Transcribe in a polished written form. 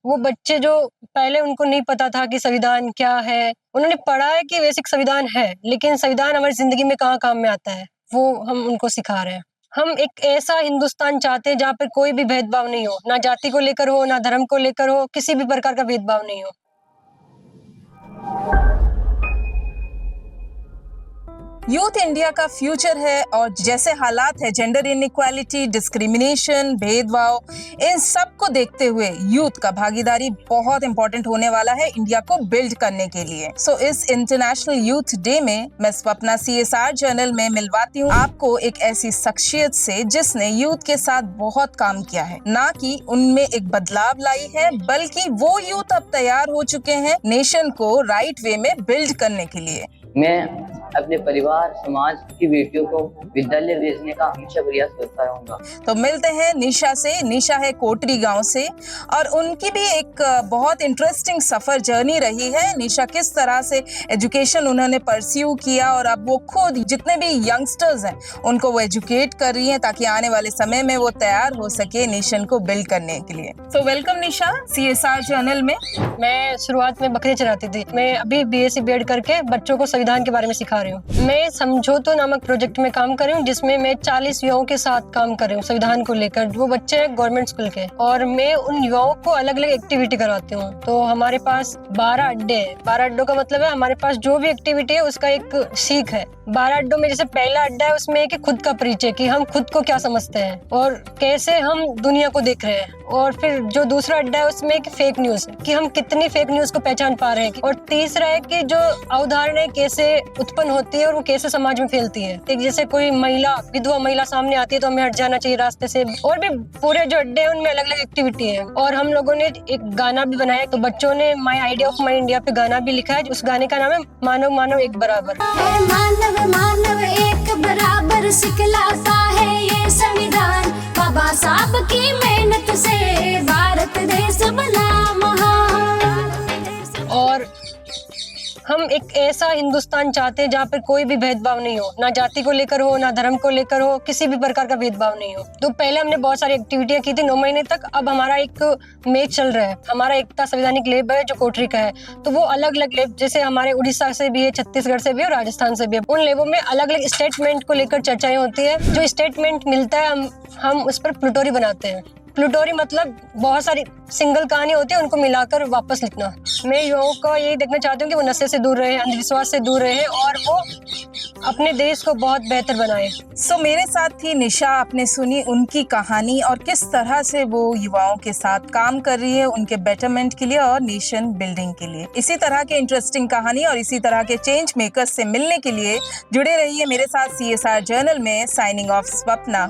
वो बच्चे जो पहले उनको नहीं पता था कि संविधान क्या है, उन्होंने पढ़ा है कि बेसिक संविधान है, लेकिन संविधान हमारी ज़िंदगी में कहाँ काम में आता है, वो हम उनको सिखा रहे हैं। हम एक ऐसा हिंदुस्तान चाहते हैं जहाँ पे कोई भी भेदभाव नहीं हो, ना जाति को लेकर हो, ना धर्म को लेकर हो, किसी भी प्रकार का भेदभाव नहीं हो। यूथ इंडिया का फ्यूचर है और जैसे हालात है, जेंडर इनइक्वालिटी, डिस्क्रिमिनेशन, भेदभाव, इन सब को देखते हुए यूथ का भागीदारी बहुत इंपॉर्टेंट होने वाला है इंडिया को बिल्ड करने के लिए। सो इस इंटरनेशनल यूथ डे में मैं स्वप्ना CSR जर्नल में मिलवाती हूँ आपको एक ऐसी शख्सियत से जिसने यूथ के साथ बहुत काम किया है, ना कि उनमें एक बदलाव लाई है, बल्कि वो यूथ अब तैयार हो चुके हैं नेशन को राइट वे में बिल्ड करने के लिए। मैं अपने परिवार, समाज की बेटियों को विद्यालय भेजने का हमेशा प्रयास करता रहूंगा। तो मिलते हैं निशा से। निशा है कोटरी गांव से और उनकी भी एक बहुत इंटरेस्टिंग सफर जर्नी रही है। निशा किस तरह से एजुकेशन उन्होंने परस्यू किया और अब वो खुद जितने भी यंगस्टर्स हैं उनको वो एजुकेट कर रही हैं ताकि आने वाले समय में वो तैयार हो सके नेशन को बिल्ड करने के लिए। तो वेलकम निशा CSR जर्नल में। मैं शुरुआत में बकरी चराती थी, मैं अभी BSc B.Ed करके बच्चों को संविधान के बारे में सिखा रही हूँ। मैं समझौतो नामक प्रोजेक्ट में काम कर रही हूँ जिसमें मैं 40 युवाओं के साथ काम कर रही हूँ संविधान को लेकर। वो बच्चे हैं गवर्नमेंट स्कूल के और मैं उन युवाओं को अलग अलग एक्टिविटी करवाती हूँ। तो हमारे पास 12 अड्डे हैं। 12 अड्डों का मतलब है हमारे पास जो भी एक्टिविटी है उसका एक सीख है। 12 अड्डों में जैसे पहला अड्डा है उसमें एक खुद का परिचय कि हम खुद को क्या समझते हैं और कैसे हम दुनिया को देख रहे हैं। और फिर जो दूसरा अड्डा है उसमें एक फेक न्यूज है कि हम कितनी फेक न्यूज को पहचान पा रहे हैं। और तीसरा है कि जो अवधारणाएं कैसे उत्पन्न होती है और वो कैसे समाज में फैलती है। एक जैसे कोई महिला, विधवा महिला सामने आती है तो हमें हट जाना चाहिए रास्ते से। और भी पूरे जो अड्डे हैं उनमें अलग अलग एक्टिविटी है। और हम लोगों ने एक गाना भी बनाया, तो बच्चों ने my idea of my India पे गाना भी लिखा है। उस गाने का नाम है मानव मानव एक बराबर। मानव मानव एक बराबर सिखलाता है ये संविधान, बाबा साहब की मेहनत से भारत देश बना महान। और हम एक ऐसा हिंदुस्तान चाहते हैं जहाँ पर कोई भी भेदभाव नहीं हो, ना जाति को लेकर हो, ना धर्म को लेकर हो, किसी भी प्रकार का भेदभाव नहीं हो। तो पहले हमने बहुत सारी एक्टिविटियां की थी 9 महीने तक। अब हमारा एक मैच चल रहा है। हमारा एकता संवैधानिक लैब है जो कोटरी का है, तो वो अलग अलग लैब जैसे हमारे उड़ीसा से भी है, छत्तीसगढ़ से भी और राजस्थान से भी है। उन लैबों में अलग अलग स्टेटमेंट को लेकर चर्चाएं होती है। जो स्टेटमेंट मिलता है हम उस पर प्लूटोरी बनाते हैं। प्लूटोरी मतलब बहुत सारी सिंगल कहानी होती है, उनको मिलाकर वापस लिखना। मैं युवाओं को यही देखना चाहती हूँ कि वो नशे से दूर रहे, अंधविश्वास से दूर रहे और वो अपने देश को बहुत बेहतर बनाए। सो मेरे साथ थी निशा। आपने सुनी उनकी कहानी और किस तरह से वो युवाओं के साथ काम कर रही है उनके बेटरमेंट के लिए और नेशन बिल्डिंग के लिए। इसी तरह के इंटरेस्टिंग कहानी और इसी तरह के चेंज मेकर्स से मिलने के लिए जुड़े रहिए मेरे साथ CSR जर्नल में। Signing off Swapna.